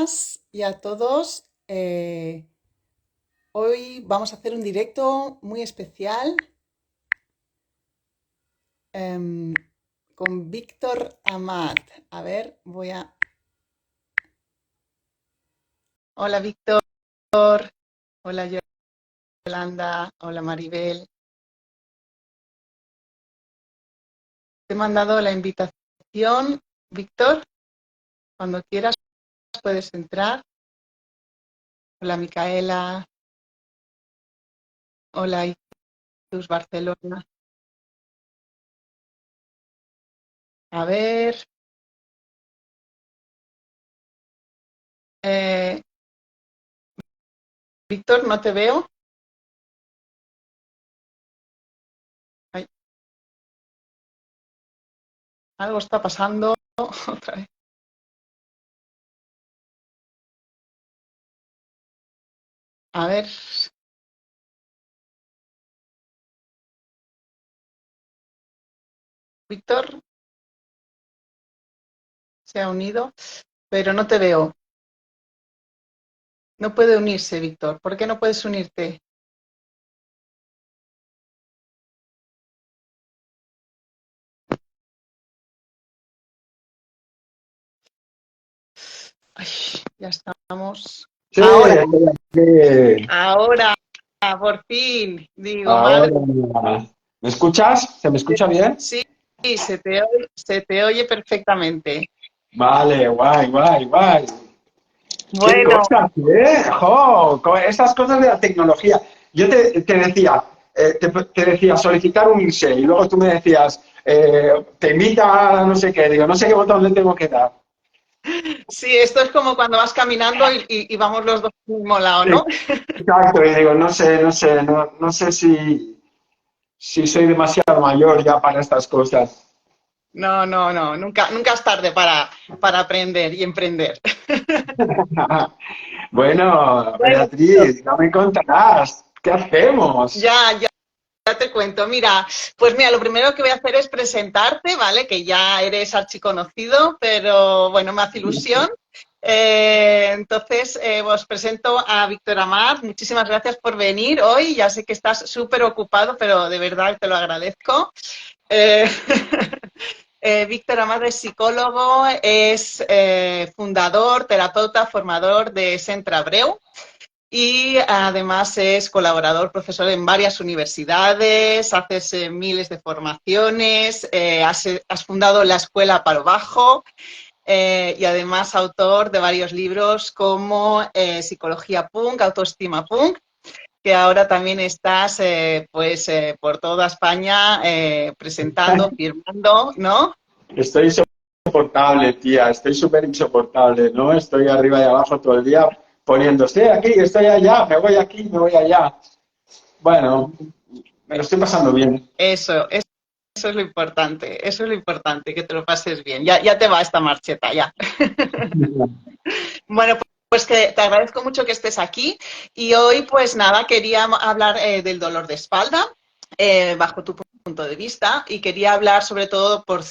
todas y a todos. Hoy vamos a hacer un directo muy especial em, con Víctor Amat. A ver, voy a... Hola Víctor, hola Yolanda, hola Maribel. Te he mandado la invitación, Víctor. Cuando quieras puedes entrar. Hola Micaela, hola Itus Barcelona. A ver, eh, Víctor, no te veo. Ay, algo está pasando otra vez. A ver, Víctor se ha unido, pero no te veo. No puede unirse, Víctor. ¿Por qué no puedes unirte? Ay, ya estamos. Sí, Ahora, sí. ahora, por fin. Digo, madre, Ahora, ¿me escuchas? ¿Se me escucha bien? sí, se te oye perfectamente. Vale, guay, guay, guay. ¿Qué Bueno, cosas, eh? Jo, estas cosas de la tecnología. Yo te decía, te decía solicitar unirse y luego tú me decías, te invita a no sé qué, digo, no sé qué botón le tengo que dar. sí, esto es como cuando vas caminando y vamos los dos al mismo lado, ¿no? Exacto, y digo, no sé si soy demasiado mayor ya para estas cosas. No, no, no, nunca es tarde para aprender y emprender. Bueno, Bueno, Beatriz, ya me contarás, ¿qué hacemos? ya te cuento. Mira, pues mira, lo primero que voy a hacer es presentarte, ¿vale? Que ya eres archiconocido, pero bueno, me hace ilusión. Entonces, os presento a Víctor Amat. Muchísimas gracias por venir hoy. Ya sé que estás súper ocupado, pero de verdad te lo agradezco. Eh, Víctor Amat es psicólogo, es fundador, terapeuta, formador de Centre Abreu y además es colaborador, profesor en varias universidades, haces miles de formaciones, has fundado la Escuela Palo Bajo y además autor de varios libros como Psicología Punk, Autoestima Punk, que ahora también estás por toda España presentando, firmando, ¿no? Estoy insoportable, tía, estoy súper insoportable, ¿no? Estoy arriba y abajo todo el día poniendo, estoy aquí, estoy allá, me voy aquí, me voy allá. Bueno, me lo estoy pasando bien. Eso es lo importante, eso es lo importante, que te lo pases bien. Ya te va esta marcheta, ya. Bueno, pues que te agradezco mucho que estés aquí y hoy pues nada, quería hablar del dolor de espalda bajo tu punto de vista y quería hablar sobre todo por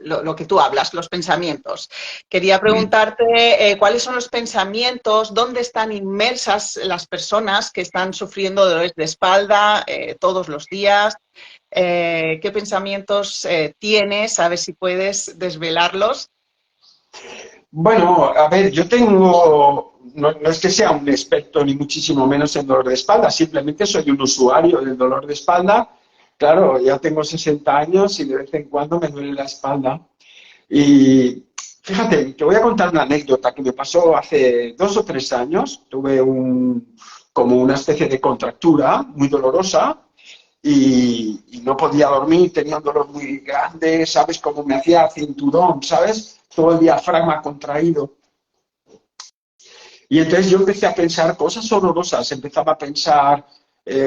lo que tú hablas, los pensamientos. Quería preguntarte cuáles son los pensamientos, dónde están inmersas las personas que están sufriendo dolores de espalda todos los días, qué pensamientos tienes, a ver si puedes desvelarlos. Bueno, a ver, yo tengo, no es que sea un experto ni muchísimo menos en dolor de espalda, simplemente soy un usuario del dolor de espalda. Claro, ya tengo 60 años y de vez en cuando me duele la espalda. Y fíjate, te voy a contar una anécdota que me pasó hace 2 o 3 años. Tuve como una especie de contractura muy dolorosa y no podía dormir, tenía un dolor muy grande, ¿sabes? Como me hacía cinturón, ¿sabes? Todo el diafragma contraído. Y entonces yo empecé a pensar cosas horrorosas, empezaba a pensar,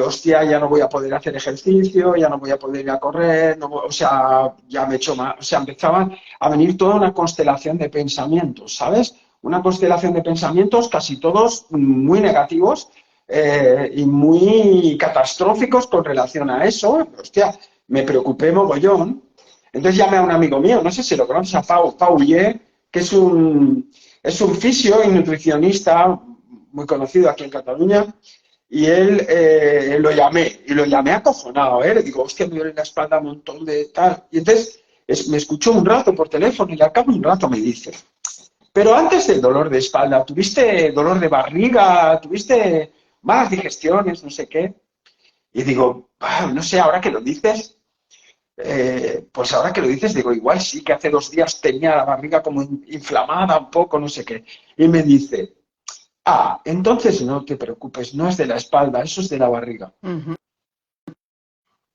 hostia, ya no voy a poder hacer ejercicio, ya no voy a poder ir a correr, o sea, ya me he hecho más, o sea, empezaban a venir toda una constelación de pensamientos, ¿sabes? Una constelación de pensamientos, casi todos muy negativos y muy catastróficos con relación a eso. Hostia, me preocupé mogollón. Entonces llamé a un amigo mío, no sé si lo conoces, a Pau Ye, que es un fisio y nutricionista muy conocido aquí en Cataluña, y él y lo llamé acojonado, ¿eh? Le digo, hostia, me duele la espalda un montón de tal. Y entonces me escuchó un rato por teléfono y al cabo de un rato me dice, pero antes del dolor de espalda, ¿tuviste dolor de barriga? ¿Tuviste malas digestiones? No sé qué. Y digo, "Ah, no sé, ahora que lo dices, pues ahora que lo dices, digo, igual sí que hace 2 días tenía la barriga como inflamada un poco, no sé qué. Y me dice, ah, entonces no te preocupes, no es de la espalda, eso es de la barriga. Ujú.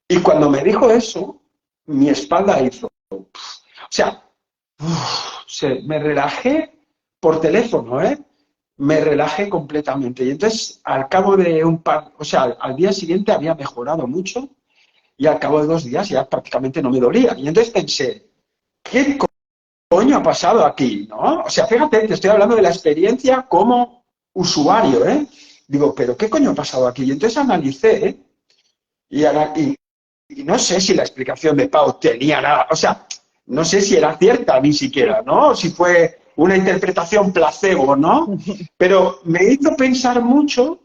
Y cuando me dijo eso, mi espalda hizo, o sea, me relajé por teléfono, ¿eh? Me relajé completamente. Y entonces, al cabo de o sea, al día siguiente había mejorado mucho y al cabo de 2 días ya prácticamente no me dolía. Y entonces pensé, ¿qué coño ha pasado aquí? ¿No? O sea, fíjate, te estoy hablando de la experiencia como usuario, ¿eh? Digo, ¿pero qué coño ha pasado aquí? Y entonces analicé, ¿eh? Y no sé si la explicación de Pau tenía nada, o sea, no sé si era cierta ni siquiera, ¿no? Si fue una interpretación placebo, ¿no? Pero me hizo pensar mucho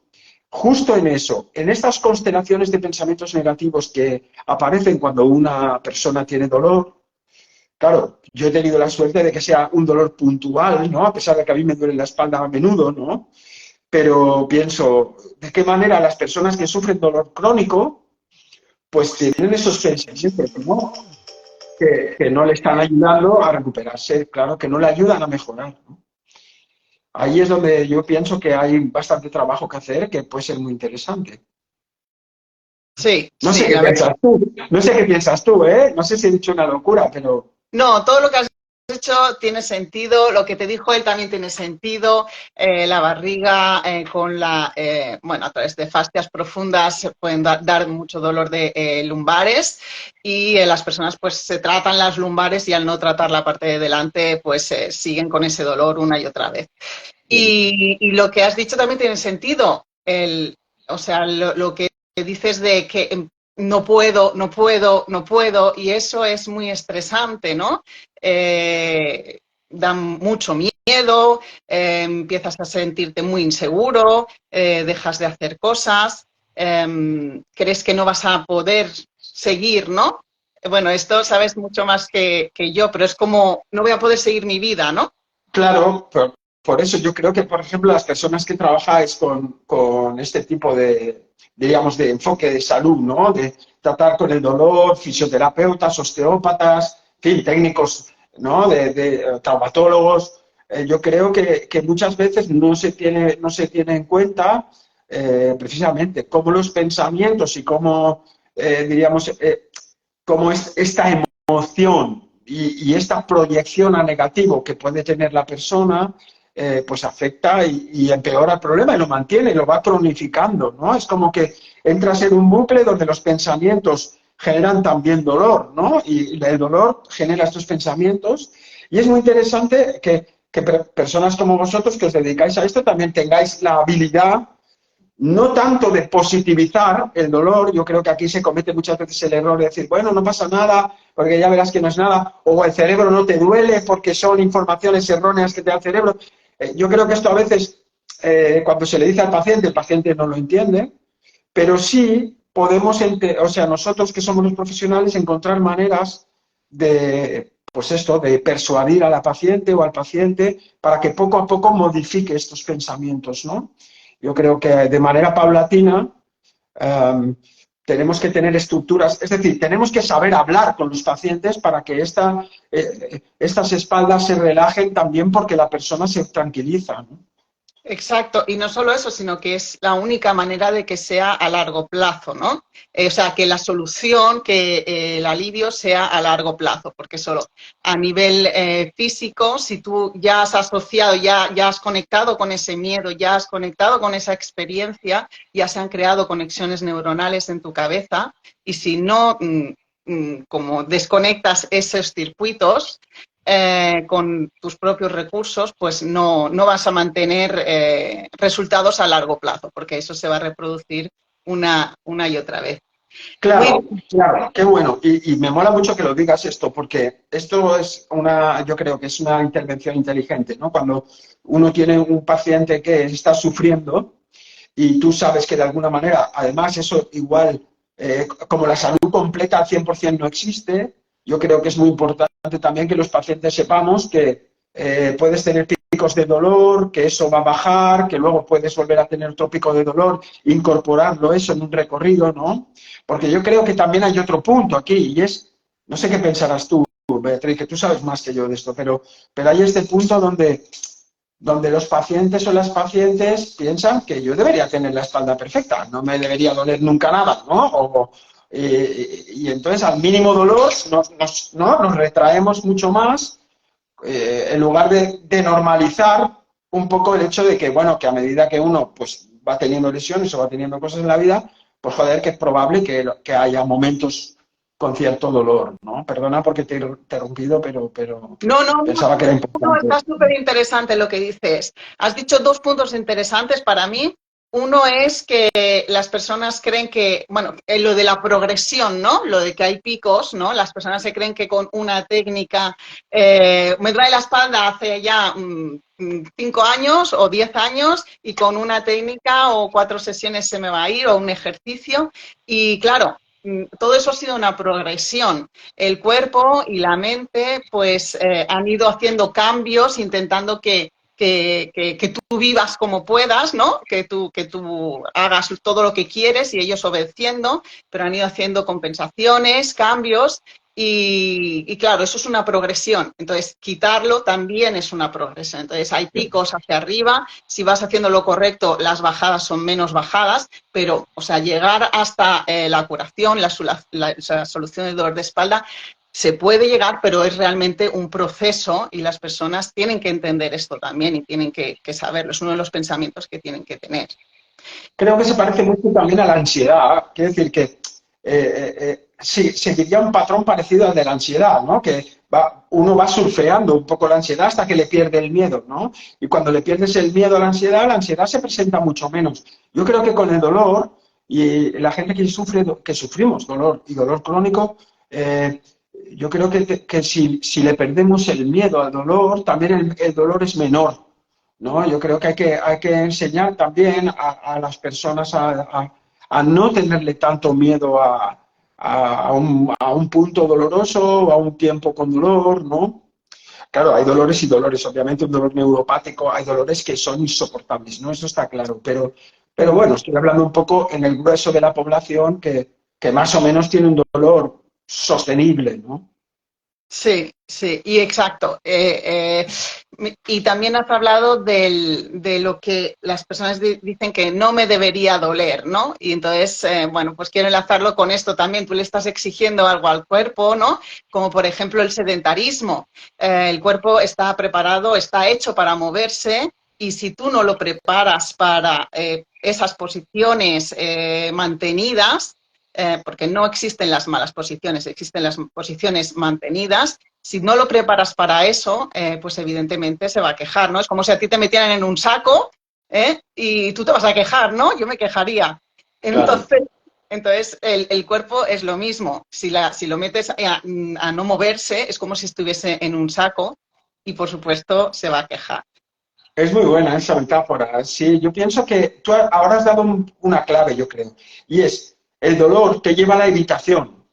justo en eso, en estas constelaciones de pensamientos negativos que aparecen cuando una persona tiene dolor. Claro, yo he tenido la suerte de que sea un dolor puntual, ¿no? A pesar de que a mí me duele la espalda a menudo, ¿no? Pero pienso, ¿de qué manera las personas que sufren dolor crónico pues tienen esos pensamientos, ¿no? Que no le están ayudando a recuperarse, claro, que no le ayudan a mejorar, ¿no? Ahí es donde yo pienso que hay bastante trabajo que hacer, que puede ser muy interesante. Sí, No sé sí, qué la verdad. piensas tú, no sé qué piensas tú, ¿eh? No sé si he dicho una locura, pero No, todo lo que has hecho tiene sentido, lo que te dijo él también tiene sentido, la barriga con bueno, a través de fascias profundas se pueden dar mucho dolor de lumbares y las personas pues se tratan las lumbares y al no tratar la parte de delante pues siguen con ese dolor una y otra vez. Y lo que has dicho también tiene sentido, o sea, lo que dices de que no puedo, no puedo, no puedo, y eso es muy estresante, ¿no? Da mucho miedo, empiezas a sentirte muy inseguro, dejas de hacer cosas, crees que no vas a poder seguir, ¿no? Bueno, esto sabes mucho más que yo, pero es como, no voy a poder seguir mi vida, ¿no? claro, por eso yo creo que, por ejemplo, las personas que trabajáis con este tipo de, diríamos, de enfoque de salud, ¿no? De tratar con el dolor, fisioterapeutas, osteópatas, en fin, técnicos, ¿no? De traumatólogos, yo creo que muchas veces no se tiene en cuenta precisamente cómo los pensamientos y cómo, diríamos, cómo esta emoción y esta proyección a negativo que puede tener la persona, pues afecta y empeora el problema y lo mantiene y lo va cronificando, ¿no? Es como que entras en un bucle donde los pensamientos generan también dolor, ¿no? Y el dolor genera estos pensamientos y es muy interesante que personas como vosotros que os dedicáis a esto también tengáis la habilidad no tanto de positivizar el dolor, yo creo que aquí se comete muchas veces el error de decir, bueno, no pasa nada, porque ya verás que no es nada, o el cerebro no te duele porque son informaciones erróneas que te da el cerebro. Yo creo que esto a veces, cuando se le dice al paciente, el paciente no lo entiende, pero sí podemos, o sea, nosotros que somos los profesionales, encontrar maneras de, pues esto, de persuadir a la paciente o al paciente para que poco a poco modifique estos pensamientos, ¿no? Yo creo que de manera paulatina tenemos que tener estructuras, es decir, tenemos que saber hablar con los pacientes para que estas espaldas se relajen también porque la persona se tranquiliza, ¿no? Exacto, y no solo eso, sino que es la única manera de que sea a largo plazo, ¿no? O sea, que la solución, que el alivio sea a largo plazo, porque solo a nivel físico, si tú ya has asociado, ya has conectado con ese miedo, ya has conectado con esa experiencia, ya se han creado conexiones neuronales en tu cabeza, y si no, como desconectas esos circuitos, con tus propios recursos, pues no vas a mantener resultados a largo plazo, porque eso se va a reproducir una y otra vez. Claro, Muy, claro, qué bueno. Y me mola mucho que lo digas esto, porque esto es yo creo que es una intervención inteligente, ¿no? Cuando uno tiene un paciente que está sufriendo y tú sabes que de alguna manera, además eso igual, como la salud completa al 100% no existe, yo creo que es muy importante también que los pacientes sepamos que puedes tener picos de dolor, que eso va a bajar, que luego puedes volver a tener otro pico de dolor, incorporarlo eso en un recorrido, ¿no? Porque yo creo que también hay otro punto aquí y es, no sé qué pensarás tú, Beatriz, que tú sabes más que yo de esto, pero hay este punto donde los pacientes o las pacientes piensan que yo debería tener la espalda perfecta, no me debería doler nunca nada, ¿no? Y entonces al mínimo dolor ¿no? Nos retraemos mucho más en lugar de normalizar un poco el hecho de que, bueno, que a medida que uno pues va teniendo lesiones o va teniendo cosas en la vida, pues joder, que es probable que haya momentos con cierto dolor, ¿no? Perdona porque te he interrumpido, pero no, no, no, pensaba que era no, importante. está súper interesante lo que dices. Has dicho dos puntos interesantes para mí. Uno es que las personas creen que, bueno, lo de la progresión, ¿no? Lo de que hay picos, ¿no? Las personas se creen que con una técnica, me trae la espalda hace ya 5 años o 10 años y con una técnica o 4 sesiones se me va a ir o un ejercicio. Y claro, todo eso ha sido una progresión. El cuerpo y la mente pues han ido haciendo cambios, intentando que tú vivas como puedas, ¿no? Que tú hagas todo lo que quieres y ellos obedeciendo, pero han ido haciendo compensaciones, cambios y claro, eso es una progresión. Entonces, quitarlo también es una progresión. Entonces, hay picos hacia arriba. Si vas haciendo lo correcto, las bajadas son menos bajadas, pero, o sea, llegar hasta la curación, la solución del dolor de espalda, se puede llegar, pero es realmente un proceso y las personas tienen que entender esto también y tienen que saberlo. Es uno de los pensamientos que tienen que tener. Creo que se parece mucho también a la ansiedad. Quiere decir que sí, seguiría un patrón parecido al de la ansiedad, ¿no? Que uno va surfeando un poco la ansiedad hasta que le pierde el miedo, ¿no? Y cuando le pierdes el miedo a la ansiedad se presenta mucho menos. Yo creo que con el dolor y la gente que sufre, que sufrimos dolor y dolor crónico, yo creo que si le perdemos el miedo al dolor, también el dolor es menor. ¿No? Yo creo que hay que enseñar también a las personas a no tenerle tanto miedo a un punto doloroso o a un tiempo con dolor, ¿no? Claro, hay dolores y dolores, obviamente un dolor neuropático, hay dolores que son insoportables, ¿no? Eso está claro, pero bueno, estoy hablando un poco en el grueso de la población que más o menos tiene un dolor sostenible, ¿no? Sí, sí, y exacto. Y también has hablado de lo que las personas dicen que no me debería doler, ¿no? Y entonces, bueno, pues quiero enlazarlo con esto también. Tú le estás exigiendo algo al cuerpo, ¿no? Como por ejemplo el sedentarismo. El cuerpo está preparado, está hecho para moverse y si tú no lo preparas para esas posiciones mantenidas, porque no existen las malas posiciones, existen las posiciones mantenidas. Si no lo preparas para eso, pues evidentemente se va a quejar, ¿no? Es como si a ti te metieran en un saco y tú te vas a quejar, ¿no? Yo me quejaría. Claro. Entonces el cuerpo es lo mismo. Si lo metes a no moverse, es como si estuviese en un saco y, por supuesto, se va a quejar. Es muy buena esa metáfora. Sí, yo pienso que tú ahora has dado una clave, yo creo, y es el dolor te lleva a la evitación.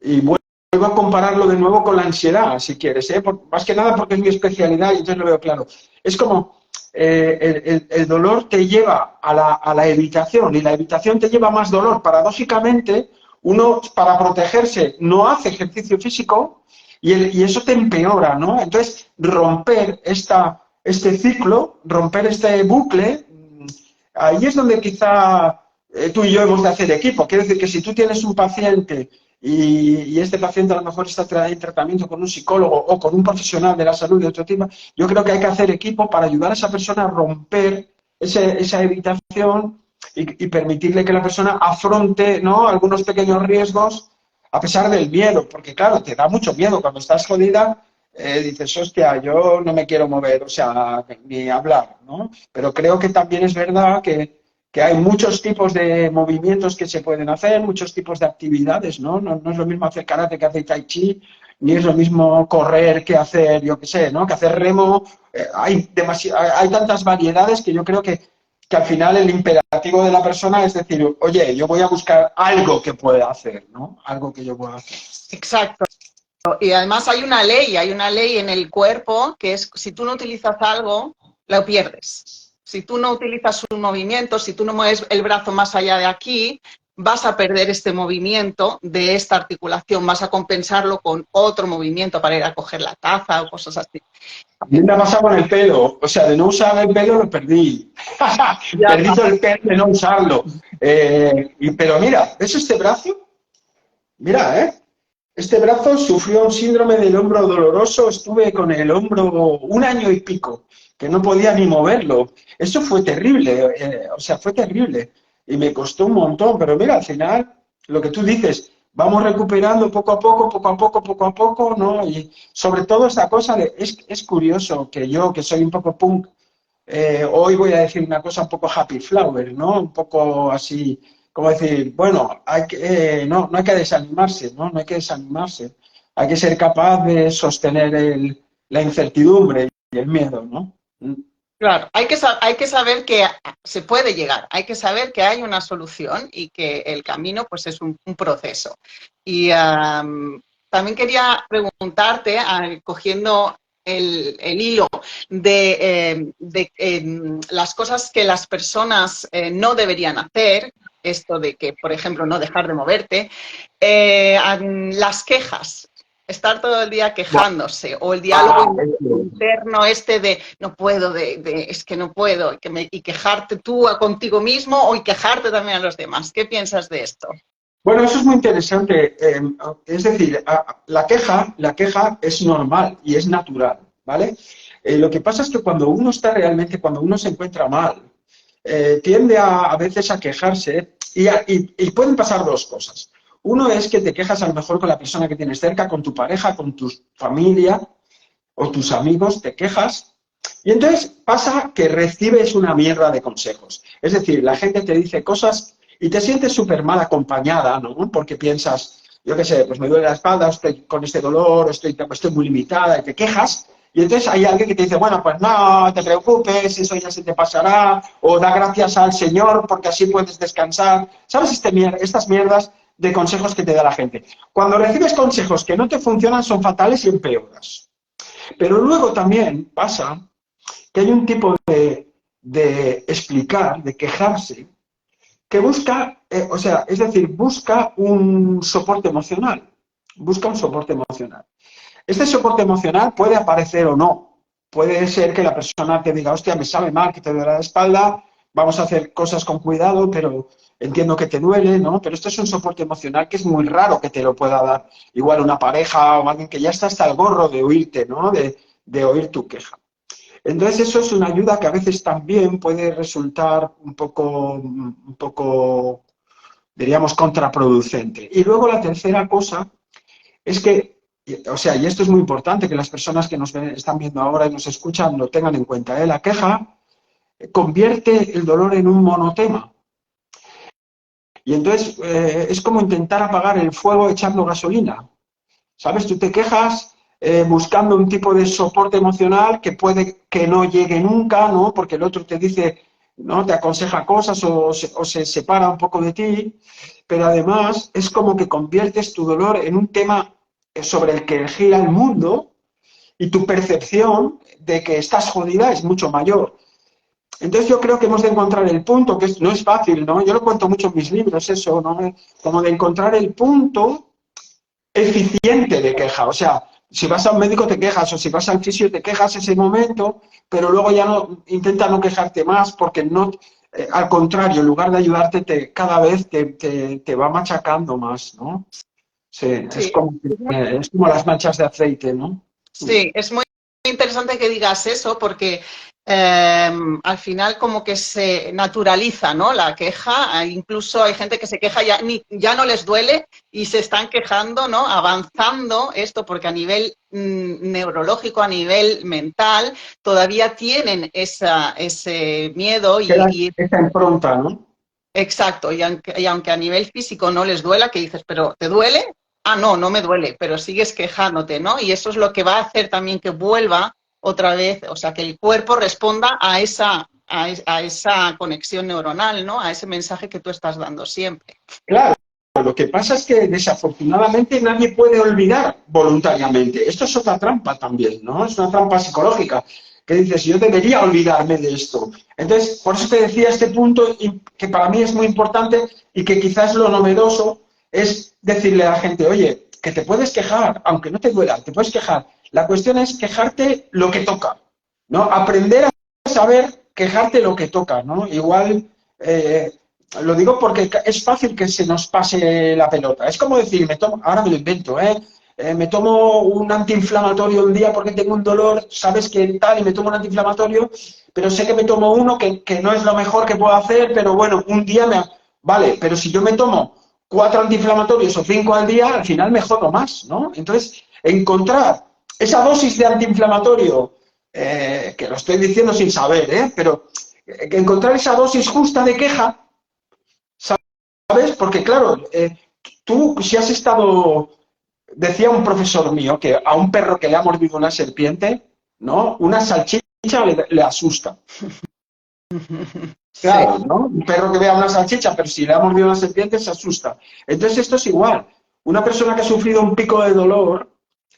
Y vuelvo a compararlo de nuevo con la ansiedad, si quieres, ¿eh? Más que nada porque es mi especialidad y entonces lo veo claro. Es como el dolor te lleva a la evitación y la evitación te lleva a más dolor. Paradójicamente, uno para protegerse no hace ejercicio físico y eso te empeora, ¿no? Entonces, romper este ciclo, romper este bucle, ahí es donde quizá tú y yo hemos de hacer equipo. Quiero decir que si tú tienes un paciente y este paciente a lo mejor está en tratamiento con un psicólogo o con un profesional de la salud de otro tipo, yo creo que hay que hacer equipo para ayudar a esa persona a romper esa evitación y permitirle que la persona afronte, ¿no?, algunos pequeños riesgos a pesar del miedo, porque claro, te da mucho miedo cuando estás jodida, dices, hostia, yo no me quiero mover, o sea, ni hablar, ¿no? Pero creo que también es verdad que hay muchos tipos de movimientos que se pueden hacer, muchos tipos de actividades, ¿no? No es lo mismo hacer karate que hacer tai chi, ni es lo mismo correr que hacer, yo qué sé, ¿no? Que hacer remo. Hay tantas variedades que yo creo que al final el imperativo de la persona es decir, oye, yo voy a buscar algo que pueda hacer, ¿no? Algo que yo pueda hacer. Exacto. Y además hay una ley en el cuerpo que es, si tú no utilizas algo, lo pierdes. Si tú no utilizas un movimiento, si tú no mueves el brazo más allá de aquí, vas a perder este movimiento de esta articulación, vas a compensarlo con otro movimiento para ir a coger la taza o cosas así. A mí me ha pasado con el pelo, o sea, de no usar el pelo lo perdí. Ya. Perdí todo el pelo de no usarlo. Pero mira, ¿ves este brazo? Mira, ¿eh? Este brazo sufrió un síndrome del hombro doloroso, estuve con el hombro 1 año y pico, que no podía ni moverlo. Eso fue terrible, o sea, fue terrible. Y me costó un montón, pero mira, al final, lo que tú dices, vamos recuperando poco a poco, poco a poco, poco a poco, ¿no? Y sobre todo esta cosa, es curioso que yo, que soy un poco punk, hoy voy a decir una cosa un poco happy flower, ¿no? Un poco así, como decir, bueno, no hay que desanimarse, ¿no? No hay que desanimarse. Hay que ser capaz de sostener la incertidumbre y el miedo, ¿no? Claro, hay que saber que se puede llegar, hay que saber que hay una solución y que el camino pues es un proceso. Y también quería preguntarte, cogiendo el hilo de las cosas que las personas no deberían hacer, esto de que, por ejemplo, no dejar de moverte, las quejas. Estar todo el día quejándose o el diálogo interno este de no puedo, es que no puedo y quejarte tú contigo mismo y quejarte también a los demás. ¿Qué piensas de esto? Bueno, eso es muy interesante. Es decir, la queja es normal y es natural, ¿vale? Lo que pasa es que cuando uno está realmente, cuando uno se encuentra mal, tiende a veces a quejarse y pueden pasar dos cosas. Uno es que te quejas a lo mejor con la persona que tienes cerca, con tu pareja, con tu familia o tus amigos, te quejas y entonces pasa que recibes una mierda de consejos. Es decir, la gente te dice cosas y te sientes súper mal acompañada, ¿no? Porque piensas, yo qué sé, pues me duele la espalda, estoy con este dolor, estoy muy limitada y te quejas. Y entonces hay alguien que te dice, bueno, pues no te preocupes, eso ya se te pasará, o da gracias al Señor porque así puedes descansar. ¿Sabes estas mierdas de consejos que te da la gente? Cuando recibes consejos que no te funcionan son fatales y empeoras. Pero luego también pasa que hay un tipo de explicar, de quejarse, que busca, o sea, es decir, busca un soporte emocional. Busca un soporte emocional. Este soporte emocional puede aparecer o no. Puede ser que la persona te diga, hostia, me sabe mal que te duele la espalda, vamos a hacer cosas con cuidado, pero entiendo que te duele, ¿no? Pero esto es un soporte emocional que es muy raro que te lo pueda dar igual una pareja o alguien que ya está hasta el gorro de oírte, ¿no? De oír tu queja. Entonces eso es una ayuda que a veces también puede resultar un poco, diríamos, contraproducente. Y luego la tercera cosa es que, o sea, y esto es muy importante, que las personas que nos están viendo ahora y nos escuchan lo tengan en cuenta, ¿eh? La queja convierte el dolor en un monotema. Y entonces es como intentar apagar el fuego echando gasolina. ¿Sabes? Tú te quejas buscando un tipo de soporte emocional que puede que no llegue nunca, ¿no? Porque el otro te dice, ¿no? Te aconseja cosas o se separa un poco de ti, pero además es como que conviertes tu dolor en un tema sobre el que gira el mundo y tu percepción de que estás jodida es mucho mayor. Entonces yo creo que hemos de encontrar el punto, que no es fácil, ¿no? Yo lo cuento mucho en mis libros, eso, ¿no? Como de encontrar el punto eficiente de queja. O sea, si vas a un médico te quejas o si vas al fisio te quejas ese momento, pero luego ya no intenta no quejarte más porque no, al contrario, en lugar de ayudarte, cada vez te va machacando más, ¿no? Sí, Sí, es como las manchas de aceite, ¿no? sí, es muy interesante que digas eso porque al final como que se naturaliza, ¿no? La queja, incluso hay gente que se queja ya no les duele y se están quejando, ¿no? Avanzando esto porque a nivel neurológico, a nivel mental, todavía tienen ese miedo Queda y esa impronta, ¿no? exacto, y aunque a nivel físico no les duela, que dices, ¿pero te duele? Ah, no, no me duele, pero sigues quejándote, ¿no? Y eso es lo que va a hacer también que vuelva otra vez, o sea, que el cuerpo responda a esa conexión neuronal, ¿no? A ese mensaje que tú estás dando siempre. Claro, lo que pasa es que desafortunadamente nadie puede olvidar voluntariamente. Esto es otra trampa también, ¿no? Es una trampa psicológica que dices, yo debería olvidarme de esto. Entonces, por eso te decía este punto que para mí es muy importante y que quizás lo novedoso es decirle a la gente, oye, que te puedes quejar, aunque no te duela, te puedes quejar. La cuestión es quejarte lo que toca, ¿no? Aprender a saber quejarte lo que toca, ¿no? Igual... lo digo porque es fácil que se nos pase la pelota. Es como decir, ahora me lo invento, me tomo un antiinflamatorio un día porque tengo un dolor, sabes que tal, y me tomo un antiinflamatorio, pero sé que me tomo uno que no es lo mejor que puedo hacer, pero bueno, un día me... Vale, pero si yo me tomo 4 antiinflamatorios o 5 al día, al final me jodo más, ¿no? Entonces, encontrar esa dosis de antiinflamatorio, que lo estoy diciendo sin saber, pero encontrar esa dosis justa de queja. ¿Sabes? Porque claro, tú si has estado, decía un profesor mío que a un perro que le ha mordido una serpiente, ¿no? Una salchicha le asusta. Sí. Claro, ¿no? Un perro que vea una salchicha, pero si le ha mordido una serpiente se asusta. Entonces esto es igual. Una persona que ha sufrido un pico de dolor,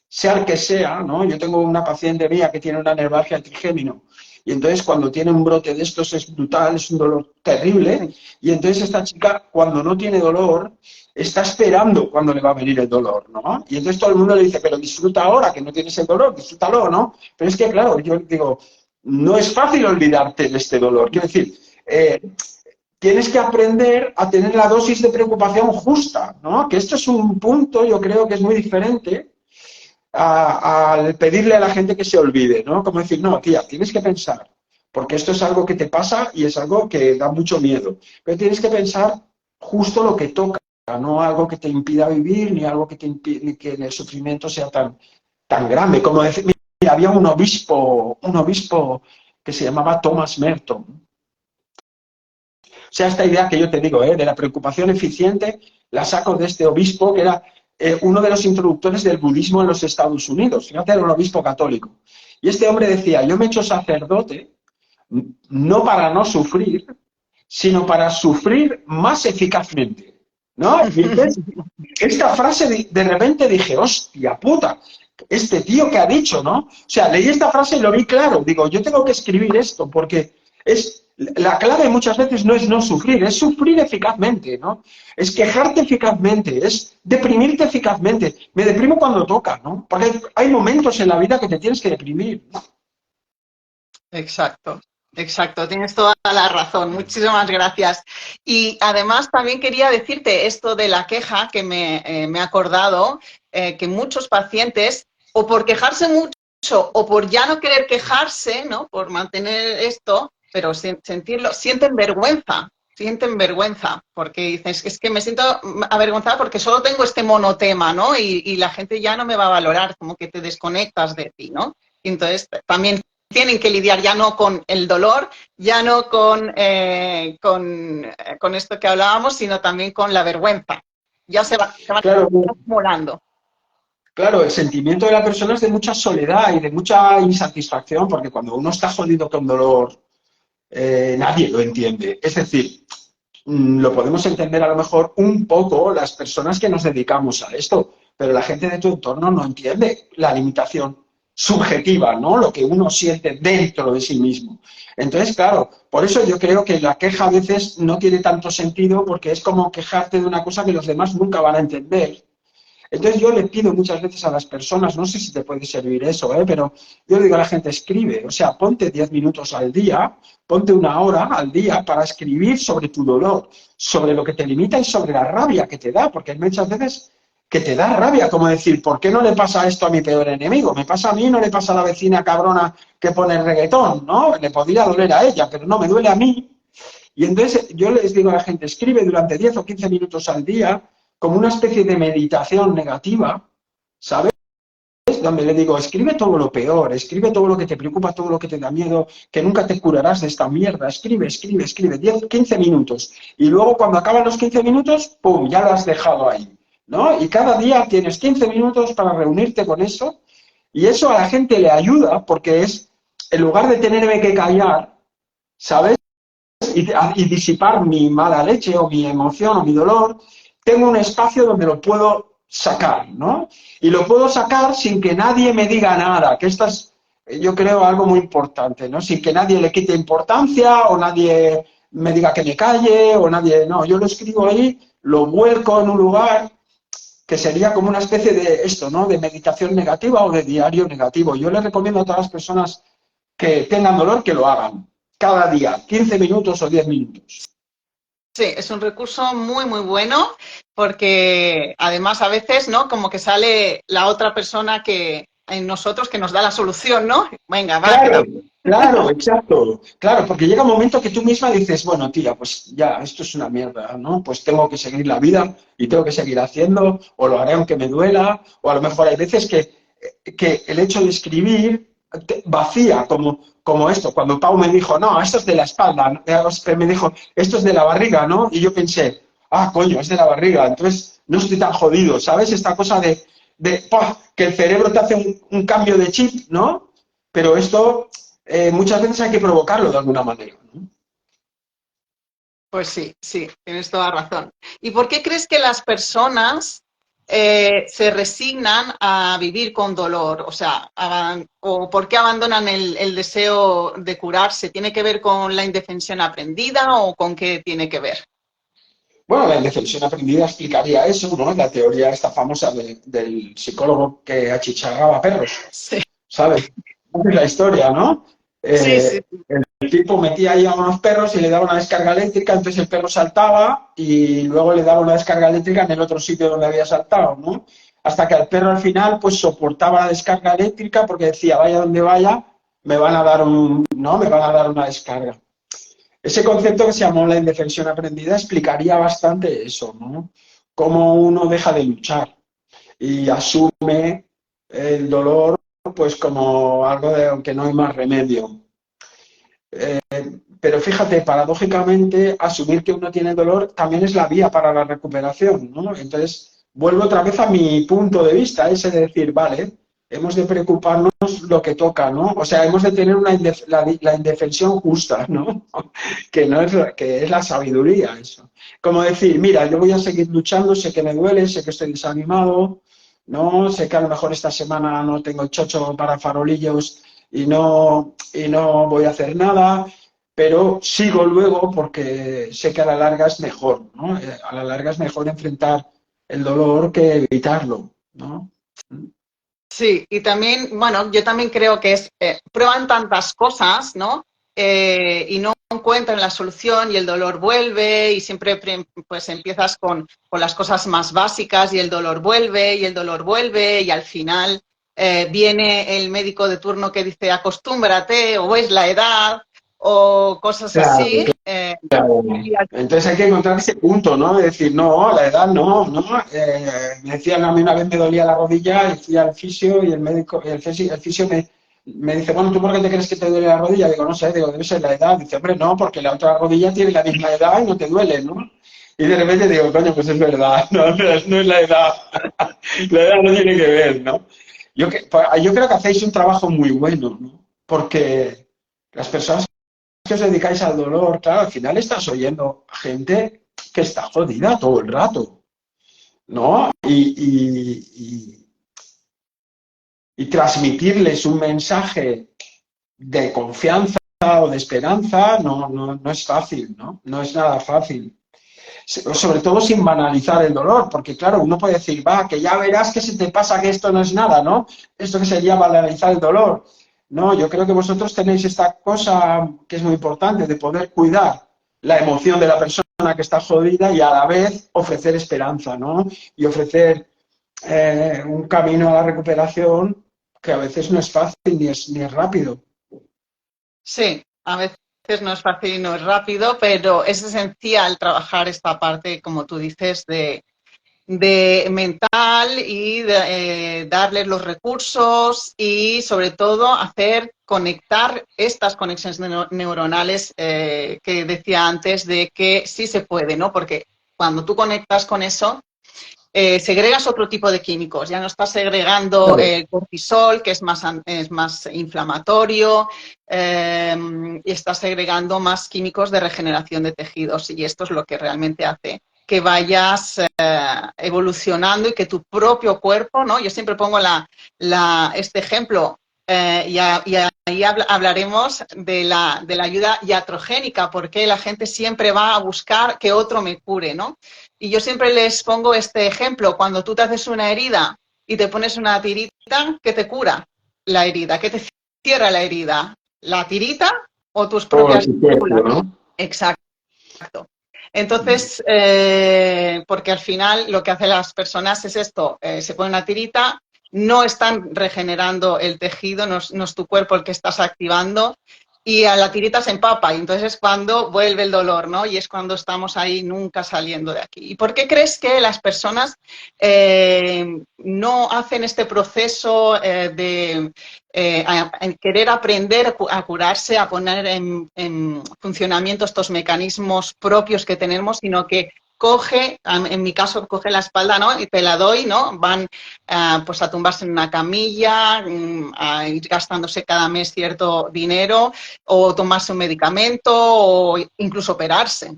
sea el que sea, ¿no? Yo tengo una paciente mía que tiene una neuralgia trigémino y entonces cuando tiene un brote de estos es brutal, es un dolor terrible y entonces esta chica cuando no tiene dolor está esperando cuando le va a venir el dolor, ¿no? Y entonces todo el mundo le dice, pero disfruta ahora que no tienes el dolor, disfrútalo, ¿no? Pero es que claro, yo digo, no es fácil olvidarte de este dolor. Quiero decir, eh, tienes que aprender a tener la dosis de preocupación justa, ¿no? Que esto es un punto, yo creo que es muy diferente al pedirle a la gente que se olvide, ¿no? Como decir, no, tía, tienes que pensar, porque esto es algo que te pasa y es algo que da mucho miedo, pero tienes que pensar justo lo que toca, no algo que te impida vivir, ni algo que te impide que el sufrimiento sea tan grande. Como decir, mira, había un obispo que se llamaba Thomas Merton. O sea, esta idea que yo te digo, de la preocupación eficiente, la saco de este obispo que era uno de los introductores del budismo en los Estados Unidos. Fíjate, era un obispo católico. Y este hombre decía, yo me he hecho sacerdote no para no sufrir, sino para sufrir más eficazmente. ¿No? Y entonces, esta frase de repente dije, hostia puta, este tío que ha dicho, ¿no? O sea, leí esta frase y lo vi claro. Digo, yo tengo que escribir esto porque es la clave muchas veces no es no sufrir, es sufrir eficazmente, ¿no? Es quejarte eficazmente, es deprimirte eficazmente. Me deprimo cuando toca, ¿no? Porque hay momentos en la vida que te tienes que deprimir, ¿no? Exacto, exacto, tienes toda la razón. Muchísimas gracias. Y además también quería decirte esto de la queja que me he acordado, que muchos pacientes, o por quejarse mucho o por ya no querer quejarse, ¿no? Por mantener esto, pero sin sentirlo, sienten vergüenza, porque dices, es que me siento avergonzada porque solo tengo este monotema, ¿no? Y la gente ya no me va a valorar, como que te desconectas de ti, ¿no? Y entonces también tienen que lidiar ya no con el dolor, ya no con esto que hablábamos, sino también con la vergüenza. Ya se van Claro, acumulando. claro, el sentimiento de la persona es de mucha soledad y de mucha insatisfacción, porque cuando uno está jodido con dolor, nadie lo entiende. Es decir, lo podemos entender a lo mejor un poco las personas que nos dedicamos a esto, pero la gente de tu entorno no entiende la limitación subjetiva, ¿no? Lo que uno siente dentro de sí mismo. Entonces, claro, por eso yo creo que la queja a veces no tiene tanto sentido porque es como quejarte de una cosa que los demás nunca van a entender. Entonces yo le pido muchas veces a las personas, no sé si te puede servir eso, pero yo le digo a la gente, escribe, o sea, ponte 10 minutos al día, ponte una hora al día para escribir sobre tu dolor, sobre lo que te limita y sobre la rabia que te da, porque muchas veces que te da rabia, como decir, ¿por qué no le pasa esto a mi peor enemigo? Me pasa a mí, no le pasa a la vecina cabrona que pone reggaetón, ¿no? Le podría doler a ella, pero no, me duele a mí. Y entonces yo les digo a la gente, escribe durante 10 o 15 minutos al día como una especie de meditación negativa, ¿sabes? Donde le digo, escribe todo lo peor, escribe todo lo que te preocupa, todo lo que te da miedo, que nunca te curarás de esta mierda, escribe, escribe, escribe, 10, 15 minutos. Y luego cuando acaban los 15 minutos, ¡pum!, ya lo has dejado ahí, ¿no? Y cada día tienes 15 minutos para reunirte con eso, y eso a la gente le ayuda, porque es, en lugar de tenerme que callar, ¿sabes? Y disipar mi mala leche o mi emoción o mi dolor, tengo un espacio donde lo puedo sacar, ¿no? Y lo puedo sacar sin que nadie me diga nada, que esto es, yo creo, algo muy importante, ¿no? Sin que nadie le quite importancia o nadie me diga que me calle o nadie, no, yo lo escribo ahí, lo vuelco en un lugar que sería como una especie de esto, ¿no? De meditación negativa o de diario negativo. Yo les recomiendo a todas las personas que tengan dolor que lo hagan cada día, 15 minutos o 10 minutos. Sí, es un recurso muy, muy bueno porque además a veces, ¿no? Como que sale la otra persona que en nosotros que nos da la solución, ¿no? Venga, va, que Claro, claro, exacto. Claro, porque llega un momento que tú misma dices, bueno, tía, pues ya, esto es una mierda, ¿no? Pues tengo que seguir la vida y tengo que seguir haciendo, o lo haré aunque me duela, o a lo mejor hay veces que el hecho de escribir vacía, como esto. Cuando Pau me dijo, no, esto es de la espalda, ¿no? Me dijo, esto es de la barriga, ¿no? Y yo pensé, ah, coño, es de la barriga, entonces no estoy tan jodido, ¿sabes? Esta cosa ¡pah!, que el cerebro te hace un cambio de chip, ¿no? Pero esto muchas veces hay que provocarlo de alguna manera, ¿no? pues sí, sí, tienes toda razón. ¿Y por qué crees que las personas se resignan a vivir con dolor? O sea, ¿o por qué abandonan el deseo de curarse? ¿Tiene que ver con la indefensión aprendida o con qué tiene que ver? Bueno, la indefensión aprendida explicaría eso, ¿no? La teoría esta famosa del psicólogo que achicharraba perros, Sí, ¿sabes? Esa es la historia, ¿no? sí, sí. El tipo metía ahí a unos perros y le daba una descarga eléctrica, entonces el perro saltaba y luego le daba una descarga eléctrica en el otro sitio donde había saltado, ¿no? Hasta que el perro al final pues soportaba la descarga eléctrica porque decía, vaya donde vaya, me van a dar ¿no? Me van a dar una descarga. Ese concepto que se llamó la indefensión aprendida explicaría bastante eso, ¿no? Cómo uno deja de luchar y asume el dolor pues como algo de que no hay más remedio. Pero fíjate, paradójicamente, asumir que uno tiene dolor también es la vía para la recuperación, ¿no? Entonces, vuelvo otra vez a mi punto de vista, ese de decir, vale, hemos de preocuparnos lo que toca, ¿no? O sea, hemos de tener la indefensión justa, ¿no? Que no es, que es la sabiduría, eso. Como decir, mira, yo voy a seguir luchando, sé que me duele, sé que estoy desanimado, ¿no? Sé que a lo mejor esta semana no tengo chocho para farolillos y no voy a hacer nada, pero sigo luego porque sé que a la larga es mejor, ¿no? A la larga es mejor enfrentar el dolor que evitarlo, ¿no? Sí, y también, bueno, yo también creo que prueban tantas cosas, ¿no? Y no encuentran la solución y el dolor vuelve y siempre pues empiezas con las cosas más básicas y el dolor vuelve y el dolor vuelve y al final viene el médico de turno que dice acostúmbrate o es la edad o cosas Claro, así. claro. Y Entonces hay que encontrar ese punto, ¿no? De decir, no, la edad no, no. Me decían a mí una vez me dolía la rodilla y fui al fisio y el médico, el fisio me dice, bueno, ¿tú por qué te crees que te duele la rodilla? Digo, no sé, digo, debe ser la edad. Dice, hombre, no, porque la otra rodilla tiene la misma edad y no te duele, ¿no? Y de repente digo, coño, pues es verdad, no es la edad. La edad no tiene que ver, ¿no? Yo creo que hacéis un trabajo muy bueno, ¿no? Porque las personas que os dedicáis al dolor, claro, al final estás oyendo gente que está jodida todo el rato, ¿no? Y transmitirles un mensaje de confianza o de esperanza no es fácil, ¿no? No es nada fácil. Sobre todo sin banalizar el dolor, porque claro, uno puede decir, va, que ya verás que se te pasa que esto no es nada, ¿no? Esto que sería banalizar el dolor. No, yo creo que vosotros tenéis esta cosa que es muy importante, de poder cuidar la emoción de la persona que está jodida y a la vez ofrecer esperanza, ¿no? Y ofrecer un camino a la recuperación que a veces no es fácil ni es rápido. Sí, a veces no es fácil y no es rápido, pero es esencial trabajar esta parte, como tú dices, de mental y darles los recursos y sobre todo hacer conectar estas conexiones neuronales que decía antes de que sí se puede, ¿no? Porque cuando tú conectas con eso, segregas otro tipo de químicos, ya no estás segregando Claro. el cortisol, que es más inflamatorio, y estás segregando más químicos de regeneración de tejidos, y esto es lo que realmente hace que vayas evolucionando y que tu propio cuerpo, ¿no? Yo siempre pongo este ejemplo, y ahí hablaremos de la ayuda iatrogénica, porque la gente siempre va a buscar que otro me cure, ¿no? Y yo siempre les pongo este ejemplo, cuando tú te haces una herida y te pones una tirita, ¿qué te cura la herida? ¿Qué te cierra la herida? ¿La tirita o tus Todo propias tu cuerpo, células? ¿no? Exacto. Entonces, porque al final lo que hacen las personas es esto, se pone una tirita, no están regenerando el tejido, no es tu cuerpo el que estás activando, y a la tirita se empapa, y entonces es cuando vuelve el dolor, ¿no? Y es cuando estamos ahí nunca saliendo de aquí. ¿Y por qué crees que las personas no hacen este proceso en querer aprender a curarse, a poner en funcionamiento estos mecanismos propios que tenemos, sino que coge, en mi caso, coge la espalda, ¿no? Y te la doy, ¿no? Van pues a tumbarse en una camilla, a ir gastándose cada mes cierto dinero, o tomarse un medicamento, o incluso operarse.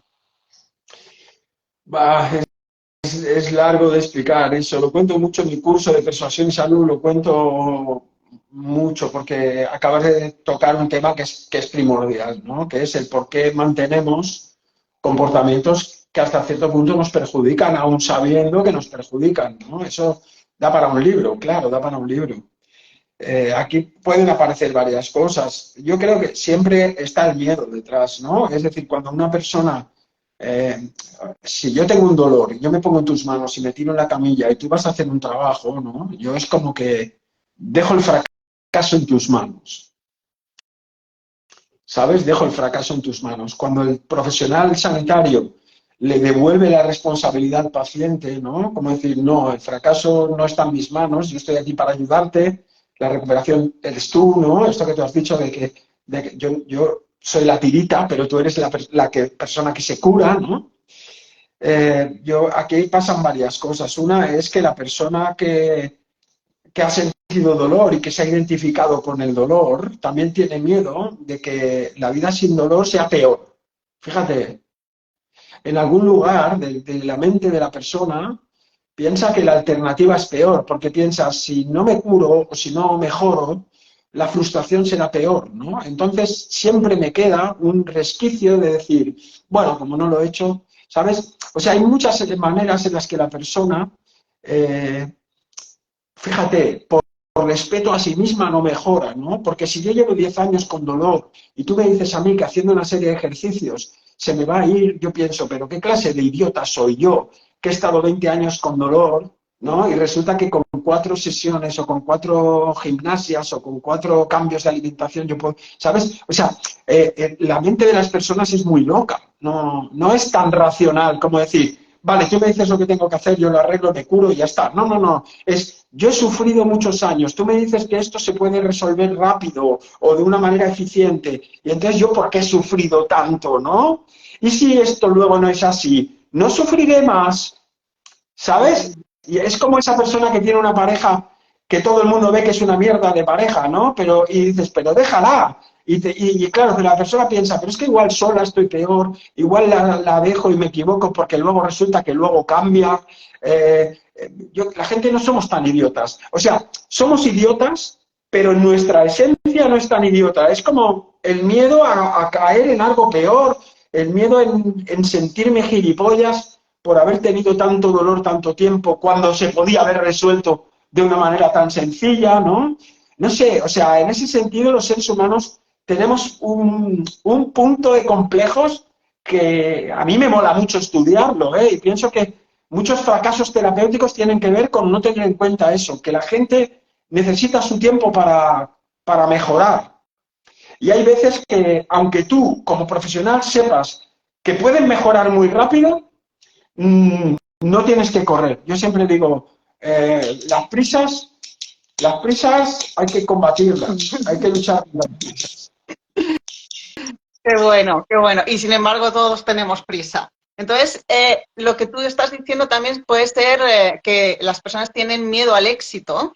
Bah, es largo de explicar eso. Lo cuento mucho en mi curso de persuasión y salud, lo cuento mucho porque acabas de tocar un tema que es primordial, ¿no? Que es el por qué mantenemos comportamientos que hasta cierto punto nos perjudican, aún sabiendo que nos perjudican, ¿no? Eso da para un libro, claro, da para un libro. Aquí pueden aparecer varias cosas. Yo creo que siempre está el miedo detrás, ¿no? Es decir, cuando una persona, eh, si yo tengo un dolor, yo me pongo en tus manos y me tiro en la camilla y tú vas a hacer un trabajo, ¿no? Yo es como que dejo el fracaso en tus manos, ¿sabes? Dejo el fracaso en tus manos. Cuando el profesional sanitario le devuelve la responsabilidad al paciente, ¿no? Como decir, no, el fracaso no está en mis manos, yo estoy aquí para ayudarte, la recuperación eres tú, ¿no? Esto que tú has dicho de que yo soy la tirita, pero tú eres la persona que se cura, ¿no? Aquí pasan varias cosas. Una es que la persona que ha sentido dolor y que se ha identificado con el dolor, también tiene miedo de que la vida sin dolor sea peor. Fíjate, en algún lugar de la mente de la persona piensa que la alternativa es peor, porque piensa, si no me curo o si no mejoro, la frustración será peor, ¿no? Entonces siempre me queda un resquicio de decir, bueno, como no lo he hecho, ¿sabes? O sea, hay muchas maneras en las que la persona eh, fíjate, por respeto a sí misma no mejora, ¿no? Porque si yo llevo 10 años con dolor y tú me dices a mí que haciendo una serie de ejercicios se me va a ir, yo pienso, pero ¿qué clase de idiota soy yo que he estado 20 años con dolor, ¿no? Y resulta que con 4 sesiones o con 4 gimnasias o con 4 cambios de alimentación yo puedo, ¿sabes? O sea, la mente de las personas es muy loca, no es tan racional como decir, vale, tú me dices lo que tengo que hacer, yo lo arreglo, me curo y ya está. No, no, no. Yo he sufrido muchos años. Tú me dices que esto se puede resolver rápido o de una manera eficiente. Y entonces, ¿yo por qué he sufrido tanto, no? Y si esto luego no es así, no sufriré más, ¿sabes? Y es como esa persona que tiene una pareja que todo el mundo ve que es una mierda de pareja, ¿no? Y dices, pero déjala. Y claro, la persona piensa, pero es que igual sola estoy peor, igual la dejo y me equivoco porque luego resulta que luego cambia. La gente no somos tan idiotas. O sea, somos idiotas, pero nuestra esencia no es tan idiota. Es como el miedo a caer en algo peor, el miedo en sentirme gilipollas por haber tenido tanto dolor tanto tiempo cuando se podía haber resuelto de una manera tan sencilla, ¿no? No sé, o sea, en ese sentido los seres humanos tenemos un punto de complejos que a mí me mola mucho estudiarlo, ¿eh? Y pienso que muchos fracasos terapéuticos tienen que ver con no tener en cuenta eso, que la gente necesita su tiempo para mejorar. Y hay veces que, aunque tú, como profesional, sepas que pueden mejorar muy rápido, no tienes que correr. Yo siempre digo, las prisas hay que combatirlas, hay que luchar contra las prisas. Qué bueno, qué bueno. Y sin embargo, todos tenemos prisa. Entonces, lo que tú estás diciendo también puede ser que las personas tienen miedo al éxito.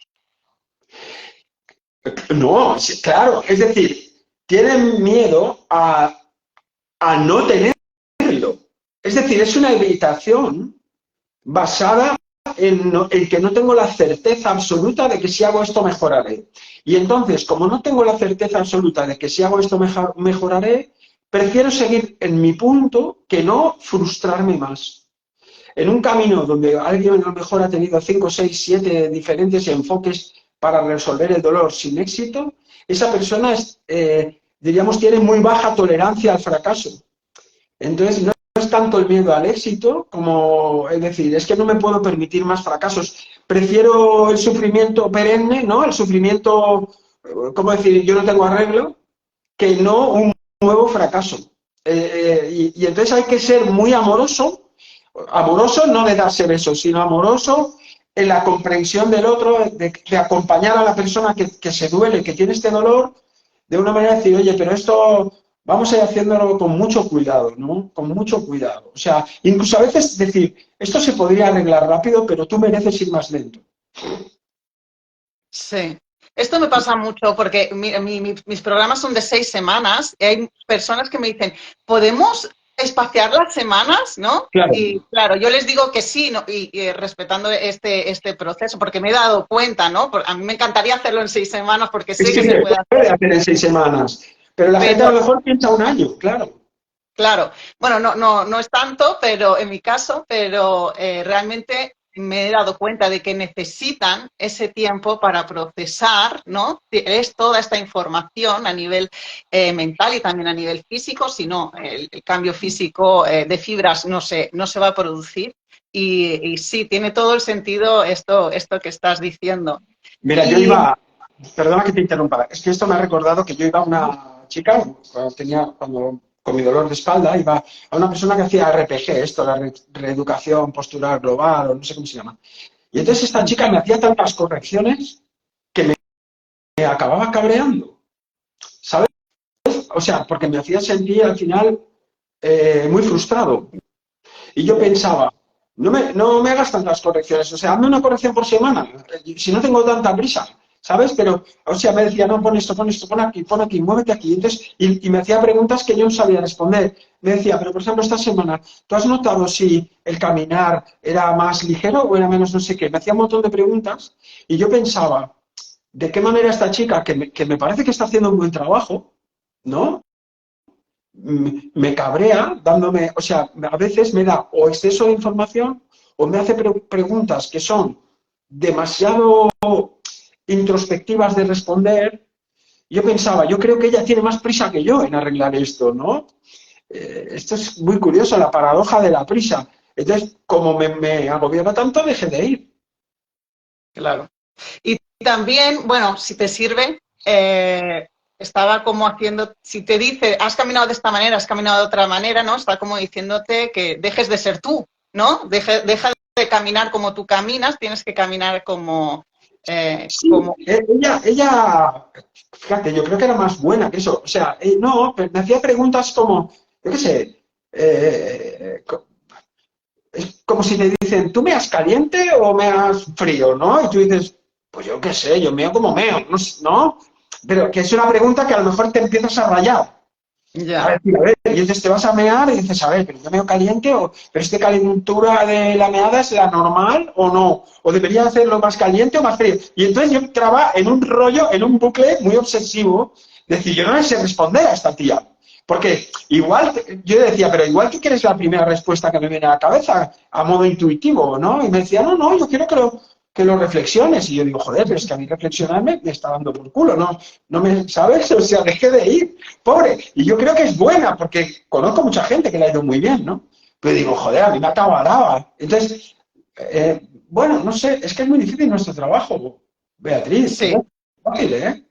No, sí, claro, es decir, tienen miedo a no tenerlo. Es decir, es una evitación basada en que no tengo la certeza absoluta de que si hago esto mejoraré. Y entonces, como no tengo la certeza absoluta de que si hago esto mejoraré, prefiero seguir en mi punto que no frustrarme más. En un camino donde alguien a lo mejor ha tenido 5, 6, 7 diferentes enfoques para resolver el dolor sin éxito, esa persona, diríamos, tiene muy baja tolerancia al fracaso. Entonces, no es tanto el miedo al éxito como, es decir, es que no me puedo permitir más fracasos. Prefiero el sufrimiento perenne, ¿no? El sufrimiento, ¿cómo decir? Yo no tengo arreglo, que no un nuevo fracaso. Y entonces hay que ser muy amoroso, amoroso no de darse besos, sino amoroso en la comprensión del otro, de acompañar a la persona que se duele, que tiene este dolor, de una manera de decir, oye, pero esto vamos a ir haciéndolo con mucho cuidado, ¿no? Con mucho cuidado. O sea, incluso a veces decir, esto se podría arreglar rápido, pero tú mereces ir más lento. Sí. Esto me pasa mucho porque mis programas son de 6 semanas y hay personas que me dicen, ¿podemos espaciar las semanas? ¿No? Claro. Y claro, yo les digo que sí, ¿no? Y respetando este proceso, porque me he dado cuenta, ¿no? A mí me encantaría hacerlo en 6 semanas porque sé Es que que se se puede puede hacer. hacer en 6 semanas, pero la gente a Pero, lo mejor piensa un año, claro. claro, bueno, no es tanto, pero en mi caso, pero realmente me he dado cuenta de que necesitan ese tiempo para procesar, ¿no? Es toda esta información a nivel mental y también a nivel físico, si no, el cambio físico de fibras no se va a producir. Y sí, tiene todo el sentido esto que estás diciendo. Mira, yo Y iba, perdona que te interrumpa, es que esto me ha recordado que yo iba a una chica, cuando con mi dolor de espalda, iba a una persona que hacía RPG, esto, la reeducación postural global, o no sé cómo se llama. Y entonces esta chica me hacía tantas correcciones que me acababa cabreando, ¿sabes? O sea, porque me hacía sentir al final muy frustrado. Y yo pensaba, no me hagas tantas correcciones, o sea, hazme una corrección por semana, si no tengo tanta prisa, ¿sabes? Pero, o sea, me decía, no, pon aquí, muévete aquí. Entonces, y me hacía preguntas que yo no sabía responder. Me decía, pero por ejemplo, esta semana, ¿tú has notado si el caminar era más ligero o era menos no sé qué? Me hacía un montón de preguntas y yo pensaba, ¿de qué manera esta chica, que me parece que está haciendo un buen trabajo, ¿no? Me cabrea dándome, o sea, a veces me da o exceso de información o me hace preguntas que son demasiado introspectivas de responder. Yo pensaba, yo creo que ella tiene más prisa que yo en arreglar esto, ¿no? Esto es muy curioso, la paradoja de la prisa. Entonces, como me agobiaba tanto, dejé de ir. claro. Y también, bueno, si te sirve, estaba como haciendo, si te dice, has caminado de esta manera, has caminado de otra manera, ¿no? Está como diciéndote que dejes de ser tú, ¿no? Deja de caminar como tú caminas, tienes que caminar como... Sí, ella, fíjate, yo creo que era más buena que eso. O sea, no, pero me hacía preguntas como, yo qué sé, es como si te dicen, ¿tú meas caliente o meas frío, no? Y tú dices, pues yo qué sé, yo meo como meo, ¿no? Pero que es una pregunta que a lo mejor te empiezas a rayar. ya, A ver, y entonces te vas a mear y dices, a ver, pero yo meo caliente, pero es que calentura de la meada es la normal o no, o debería hacerlo más caliente o más frío. Y entonces yo entraba en un rollo, en un bucle muy obsesivo, de decir, yo no le sé responder a esta tía. Porque igual, yo decía, pero igual tú quieres la primera respuesta que me viene a la cabeza, a modo intuitivo, ¿no? Y me decía, no, yo quiero que lo reflexiones. Y yo digo, joder, pero es que a mí reflexionarme me está dando por culo, no me, ¿sabes? O sea, dejé de ir, pobre. Y yo creo que es buena, porque conozco mucha gente que le ha ido muy bien, ¿no? Pero digo, joder, a mí me acabaraba. Entonces, Bueno, no sé, es que es muy difícil nuestro trabajo, Beatriz, Sí. no es fácil, ¿eh?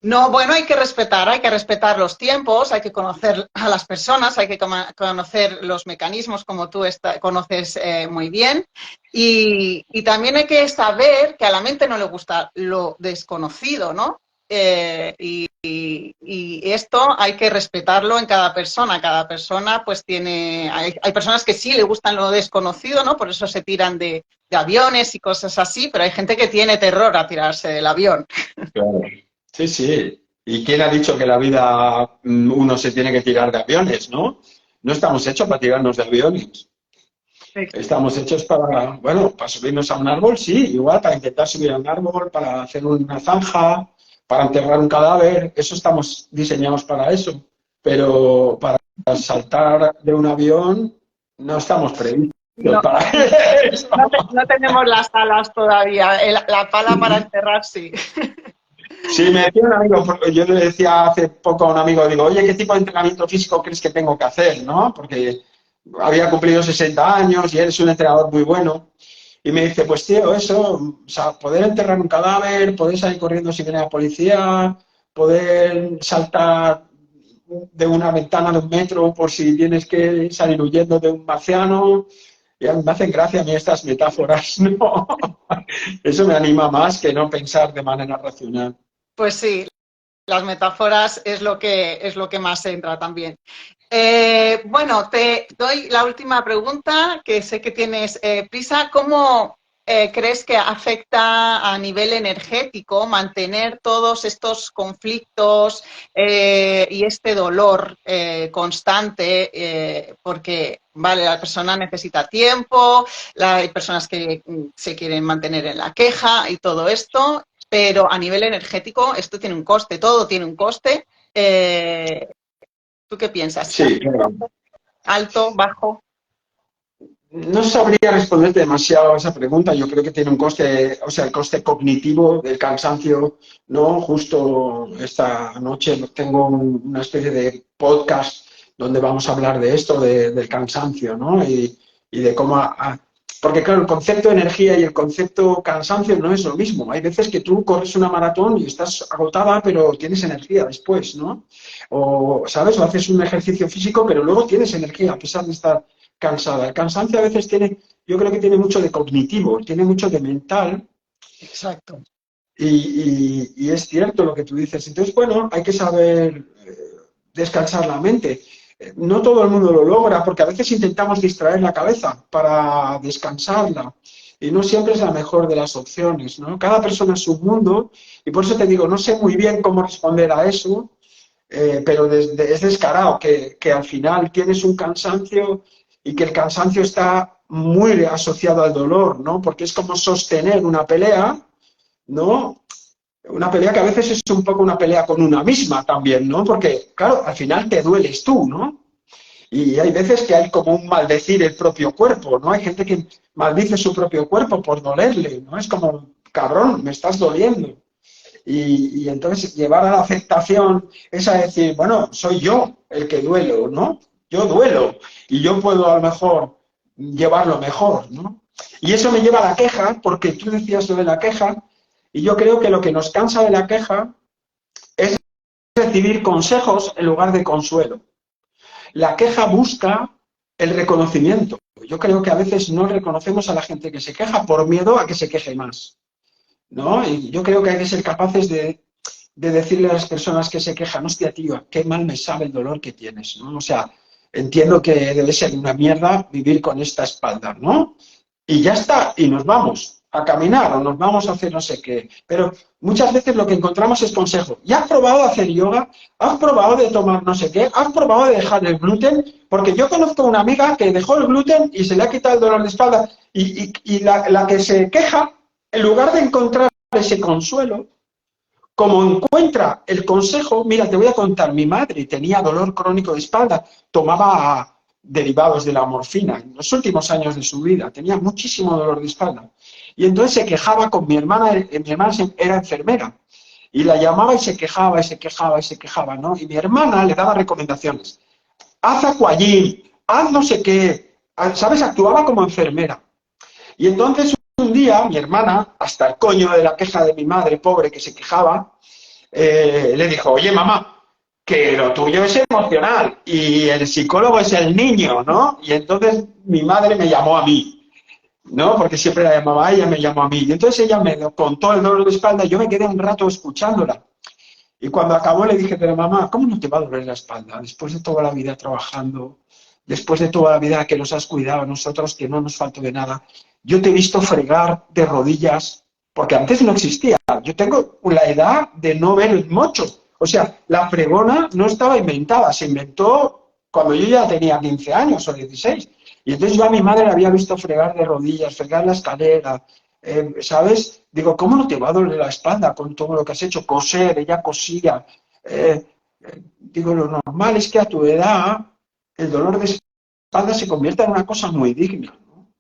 No, bueno, hay que respetar los tiempos, hay que conocer a las personas, hay que conocer los mecanismos como tú conoces muy bien y también hay que saber que a la mente no le gusta lo desconocido, ¿no? Y esto hay que respetarlo en cada persona pues tiene, hay personas que sí le gustan lo desconocido, ¿no? Por eso se tiran de aviones y cosas así, pero hay gente que tiene terror a tirarse del avión. Claro. Sí, sí. ¿Y quién ha dicho que la vida uno se tiene que tirar de aviones, no? No estamos hechos para tirarnos de aviones. Estamos hechos para, bueno, para subirnos a un árbol, sí, igual, para intentar subir a un árbol, para hacer una zanja, para enterrar un cadáver, eso estamos diseñados para eso. Pero para saltar de un avión no estamos previstos No, para eso. no tenemos las alas todavía, la pala para enterrar sí. Sí, me decía un amigo, yo le decía hace poco a un amigo, digo, oye, ¿qué tipo de entrenamiento físico crees que tengo que hacer? ¿No? Porque había cumplido 60 años y eres un entrenador muy bueno. Y me dice, pues tío, eso, o sea, poder enterrar un cadáver, poder salir corriendo si viene la policía, poder saltar de una ventana de 1 metro por si tienes que salir huyendo de un marciano. Y me hacen gracia a mí estas metáforas, ¿no? Eso me anima más que no pensar de manera racional. Pues sí, las metáforas es lo que más entra también. Bueno, te doy la última pregunta, que sé que tienes prisa. ¿Cómo crees que afecta a nivel energético mantener todos estos conflictos y este dolor constante? Porque, vale, la persona necesita tiempo, hay personas que se quieren mantener en la queja y todo esto, pero a nivel energético esto tiene un coste, todo tiene un coste. ¿Tú qué piensas? Sí, claro. ¿Alto, bajo? No sabría responderte demasiado a esa pregunta. Yo creo que tiene un coste, o sea, el coste cognitivo del cansancio, ¿no? Justo esta noche tengo una especie de podcast donde vamos a hablar de esto, del cansancio, ¿no? Y de cómo... porque claro, el concepto de energía y el concepto cansancio no es lo mismo. Hay veces que tú corres una maratón y estás agotada, pero tienes energía después, ¿no? O, ¿sabes? O haces un ejercicio físico, pero luego tienes energía a pesar de estar cansada. El cansancio a veces tiene, yo creo que tiene mucho de cognitivo, tiene mucho de mental Exacto. y es cierto lo que tú dices. Entonces, bueno, hay que saber descansar la mente. No todo el mundo lo logra porque a veces intentamos distraer la cabeza para descansarla y no siempre es la mejor de las opciones, ¿no? Cada persona es un mundo y por eso te digo, no sé muy bien cómo responder a eso, pero es descarado que al final tienes un cansancio y que el cansancio está muy asociado al dolor, ¿no? Porque es como sostener una pelea, ¿no? Una pelea que a veces es un poco una pelea con una misma también, ¿no? Porque, claro, al final te dueles tú, ¿no? Y hay veces que hay como un maldecir el propio cuerpo, ¿no? Hay gente que maldice su propio cuerpo por dolerle, ¿no? Es como, cabrón, me estás doliendo. Y entonces llevar a la aceptación es a decir, bueno, soy yo el que duelo, ¿no? Yo duelo y yo puedo a lo mejor llevarlo mejor, ¿no? Y eso me lleva a la queja, porque tú decías lo de la queja, y yo creo que lo que nos cansa de la queja es recibir consejos en lugar de consuelo. La queja busca el reconocimiento. Yo creo que a veces no reconocemos a la gente que se queja por miedo a que se queje más, ¿no? Y yo creo que hay que ser capaces de decirle a las personas que se quejan, hostia, tío, qué mal me sabe el dolor que tienes, ¿no? O sea, entiendo que debe ser una mierda vivir con esta espalda, ¿no? Y ya está, y nos vamos a caminar o nos vamos a hacer no sé qué. Pero muchas veces lo que encontramos es consejo. ¿Ya has probado hacer yoga? ¿Has probado de tomar no sé qué? ¿Has probado de dejar el gluten? Porque yo conozco una amiga que dejó el gluten y se le ha quitado el dolor de espalda. Y la que se queja, en lugar de encontrar ese consuelo, como encuentra el consejo, mira, te voy a contar, mi madre tenía dolor crónico de espalda, tomaba derivados de la morfina en los últimos años de su vida, tenía muchísimo dolor de espalda. Y entonces se quejaba con mi hermana era enfermera, y la llamaba y se quejaba, y se quejaba, y se quejaba, ¿no? Y mi hermana le daba recomendaciones, haz aquagym, haz no sé qué, ¿sabes? Actuaba como enfermera. Y entonces un día mi hermana, hasta el coño de la queja de mi madre, pobre, que se quejaba, le dijo, oye mamá, que lo tuyo es emocional y el psicólogo es el niño, ¿no? Y entonces mi madre me llamó a mí, ¿no? Porque siempre la llamaba a ella, me llamó a mí. Y entonces ella me contó el dolor de espalda y yo me quedé un rato escuchándola. Y cuando acabó le dije, pero mamá, ¿cómo no te va a doler la espalda? Después de toda la vida trabajando, después de toda la vida que nos has cuidado a nosotros, que no nos faltó de nada. Yo te he visto fregar de rodillas, porque antes no existía. Yo tengo la edad de no ver el mocho. O sea, la fregona no estaba inventada, se inventó cuando yo ya tenía 15 años o 16. Y entonces yo a mi madre la había visto fregar de rodillas, fregar la escalera, ¿sabes? Digo, ¿cómo no te va a doler la espalda con todo lo que has hecho? Coser, ella cosía. Digo, lo normal es que a tu edad el dolor de espalda se convierta en una cosa muy digna, ¿no?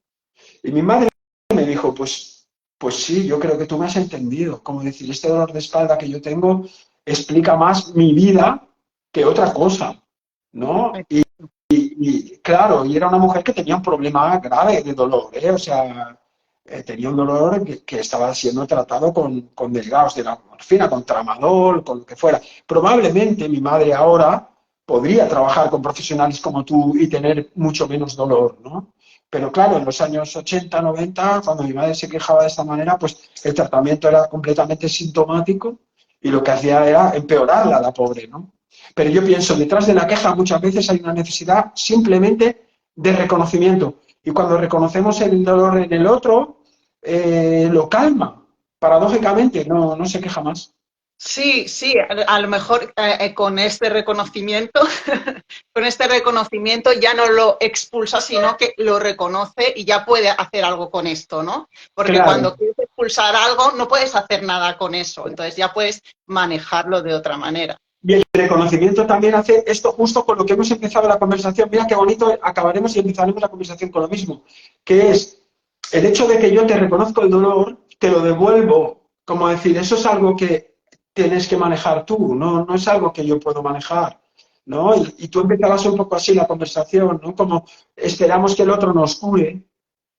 Y mi madre me dijo, pues sí, yo creo que tú me has entendido. Como decir, este dolor de espalda que yo tengo explica más mi vida que otra cosa, ¿no? Y claro, y era una mujer que tenía un problema grave de dolor, ¿eh? O sea, tenía un dolor que estaba siendo tratado con derivados de la morfina, con tramadol, con lo que fuera. Probablemente mi madre ahora podría trabajar con profesionales como tú y tener mucho menos dolor, ¿no? Pero claro, en los años 80, 90, cuando mi madre se quejaba de esta manera, pues el tratamiento era completamente sintomático y lo que hacía era empeorarla, la pobre, ¿no? Pero yo pienso, detrás de la queja muchas veces hay una necesidad simplemente de reconocimiento. Y cuando reconocemos el dolor en el otro, lo calma. Paradójicamente, no se queja más. Sí, sí, a lo mejor con este reconocimiento, con este reconocimiento ya no lo expulsa, sino que lo reconoce y ya puede hacer algo con esto, ¿no? Porque Claro. cuando quieres expulsar algo, no puedes hacer nada con eso, entonces ya puedes manejarlo de otra manera. Y el reconocimiento también hace esto justo con lo que hemos empezado la conversación. Mira qué bonito, acabaremos y empezaremos la conversación con lo mismo, que es el hecho de que yo te reconozco el dolor, te lo devuelvo, como decir, eso es algo que tienes que manejar tú, no es algo que yo puedo manejar, ¿no? Y tú empezabas un poco así la conversación, ¿no? Como esperamos que el otro nos cure,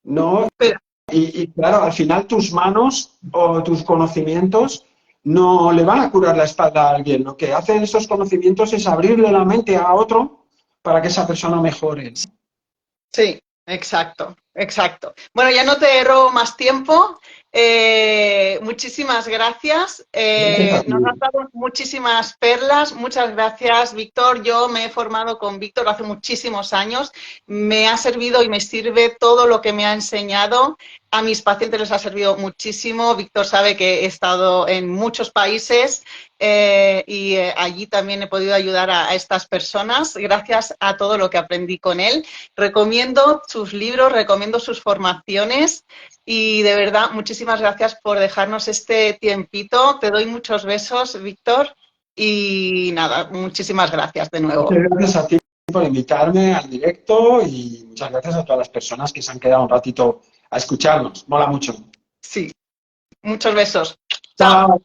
¿no? Pero, Y claro, al final tus manos o tus conocimientos no le van a curar la espalda a alguien. Lo que hacen esos conocimientos es abrirle la mente a otro para que esa persona mejore, ¿no? sí, exacto, exacto. Bueno, ya no te robo más tiempo. Muchísimas gracias. Gracias a Nos has ti. dado muchísimas perlas. Muchas gracias, Víctor. Yo me he formado con Víctor hace muchísimos años. Me ha servido y me sirve todo lo que me ha enseñado. A mis pacientes les ha servido muchísimo. Víctor sabe que he estado en muchos países y allí también he podido ayudar a estas personas gracias a todo lo que aprendí con él. Recomiendo sus libros, recomiendo sus formaciones y de verdad, muchísimas gracias por dejarnos este tiempito. Te doy muchos besos, Víctor, y nada, muchísimas gracias de nuevo. Muchas gracias a ti por invitarme al directo y muchas gracias a todas las personas que se han quedado un ratito a escucharnos. Mola mucho. Sí, muchos besos. Chao. Chao.